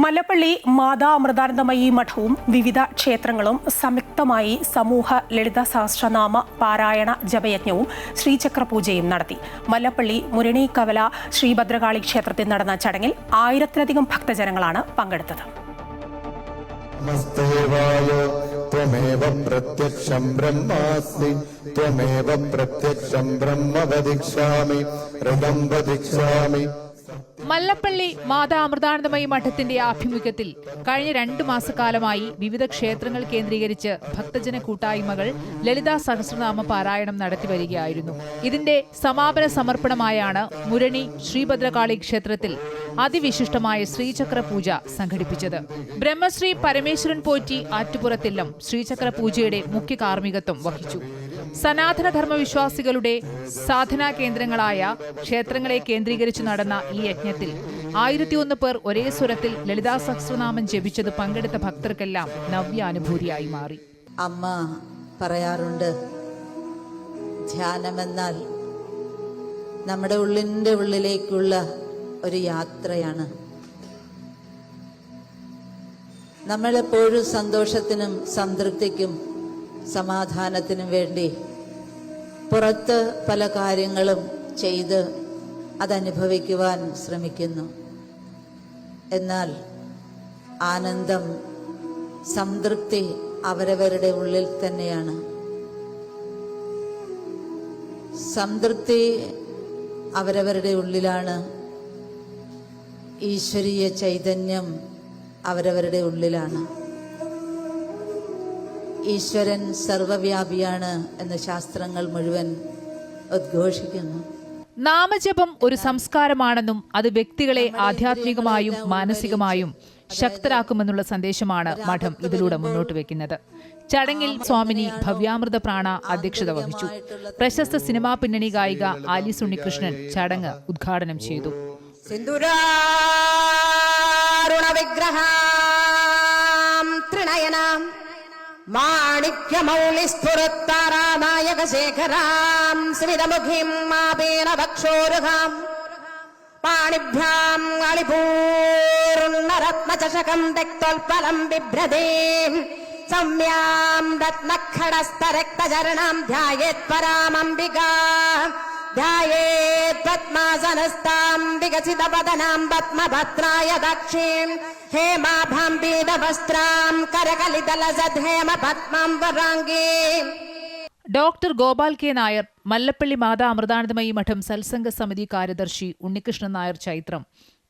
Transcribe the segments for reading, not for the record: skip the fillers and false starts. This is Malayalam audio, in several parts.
മല്ലപ്പള്ളി മാതാ അമൃതാനന്ദമയി മഠവും വിവിധ ക്ഷേത്രങ്ങളും സംയുക്തമായി സമൂഹ ലളിത സഹസ്രനാമ പാരായണ ജപയജ്ഞവും ശ്രീചക്രപൂജയും നടത്തി. മല്ലപ്പള്ളി മുരണിക്കവല ശ്രീഭദ്രകാളി ക്ഷേത്രത്തിൽ നടന്ന ചടങ്ങിൽ 1000-ലധികം ഭക്തജനങ്ങളാണ് പങ്കെടുത്തത്. ത്വമേവ പ്രത്യക്ഷം ബ്രഹ്മാസ്മി ത്വമേവ പ്രത്യക്ഷം ബ്രഹ്മ വദിഷ്യാമി ഋതം വദിഷ്യാമി. മല്ലപ്പള്ളി മാതാ അമൃതാനന്ദമയി മഠത്തിന്റെ ആഭിമുഖ്യത്തിൽ കഴിഞ്ഞ 2 മാസക്കാലമായി വിവിധ ക്ഷേത്രങ്ങൾ കേന്ദ്രീകരിച്ച് ഭക്തജന കൂട്ടായ്മകൾ ലളിതാ സഹസ്രനാമ പാരായണം നടത്തിവരികയായിരുന്നു. ഇതിന്റെ സമാപന സമർപ്പണമായാണ് മുരണി ശ്രീഭദ്രകാളി ക്ഷേത്രത്തിൽ അതിവിശിഷ്ടമായ ശ്രീചക്ര പൂജ സംഘടിപ്പിച്ചത്. ബ്രഹ്മശ്രീ പരമേശ്വരൻ പോറ്റി ആറ്റുപുറത്തില്ലം ശ്രീചക്ര പൂജയുടെ മുഖ്യ കാർമ്മികത്വം വഹിച്ചു. സനാതനധർമ്മ വിശ്വാസികളുടെ സാധനാ കേന്ദ്രങ്ങളായ ക്ഷേത്രങ്ങളെ കേന്ദ്രീകരിച്ചു നടന്ന ഈ യജ്ഞത്തിൽ 1001 പേർ ഒരേ സ്വരത്തിൽ ലളിതാ സഹസ്രനാമം ജപിച്ചത് പങ്കെടുത്ത ഭക്തർക്കെല്ലാം നവ്യാനുഭൂതിയായി മാറി. അമ്മ പറയാറുണ്ട്, ധ്യാനമെന്നാൽ നമ്മുടെ ഉള്ളിൻ്റെ ഉള്ളിലേക്കുള്ള ഒരു യാത്രയാണ്. നമ്മളെപ്പോഴും സന്തോഷത്തിനും സംതൃപ്തിക്കും സമാധാനത്തിനും വേണ്ടി പുറത്ത് പല കാര്യങ്ങളും ചെയ്ത് അതനുഭവിക്കുവാൻ ശ്രമിക്കുന്നു. എന്നാൽ ആനന്ദം, സംതൃപ്തി അവരവരുടെ ഉള്ളിൽ തന്നെയാണ്. സംതൃപ്തി അവരവരുടെ ഉള്ളിലാണ്. ഈശ്വരീയ ചൈതന്യം അവരവരുടെ ഉള്ളിലാണ്. ഈശ്വരൻ സർവവ്യാപിയാണ് എന്ന് ശാസ്ത്രങ്ങൾ മുഴുവൻ ഉദ്ഘോഷിക്കുന്നു. നാമജപം ഒരു സംസ്കാരമാണെന്നും അത് വ്യക്തികളെ ആധ്യാത്മികമായും മാനസികമായും ശക്തരാക്കുമെന്നുള്ള സന്ദേശമാണ് മഠം ഇതിലൂടെ മുന്നോട്ട് വെക്കുന്നത്. ചടങ്ങിൽ സ്വാമിനി ഭവ്യാമൃത പ്രാണ അധ്യക്ഷത വഹിച്ചു. പ്രശസ്ത സിനിമാ പിന്നണി ഗായിക ആലിസ് ഉണ്ണികൃഷ്ണൻ ചടങ്ങ് ഉദ്ഘാടനം ചെയ്തു. മാണിക്യമൗലിസ്ഫുരത്താരാനായകശേഖരാം സ്മിതമുഖീം മാപേന ഭക്ഷോരുഹാം പാണിഭ്യാം അളിപൂർണരത്നചഷകം രക്തോൽപലം ബിഭ്രതീം സൗമ്യാം രത്നഖടസ്ഥരക്തചരണാം ധ്യായേത് പരാമംബികാ ധ്യായേത് പത്മാസനസ്ഥാം വികസിതവദനാം പത്മഭദ്രായ ദക്ഷീം ഹേമാഭാം പീതവസ്ത്രാം കരകലിതലസദ്ധേമ പത്മാം വരാംഗീം. ഡോക്ടർ ഗോപാൽ കെ നായർ, മല്ലപ്പള്ളി മാതാ അമൃതാനന്ദമയി മഠം സത്സംഗ സമിതി കാര്യദർശി ഉണ്ണികൃഷ്ണൻ നായർ ചൈത്രം,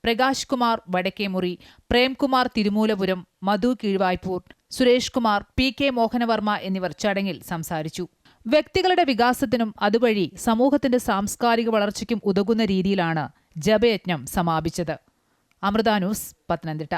പ്രകാശ് കുമാർ വടക്കേമുറി, പ്രേംകുമാർ തിരുമൂലപുരം, മധു കീഴ്വായ്പൂർ, സുരേഷ് കുമാർ, പി കെ മോഹനവർമ്മ എന്നിവർ ചടങ്ങിൽ സംസാരിച്ചു. വ്യക്തികളുടെ വികാസത്തിനും അതുവഴി സമൂഹത്തിന്റെ സാംസ്കാരിക വളർച്ചയ്ക്കും ഉതകുന്ന രീതിയിലാണ് ജപയജ്ഞം സമാപിച്ചത്. അമൃത ന്യൂസ്, പത്തനംതിട്ട.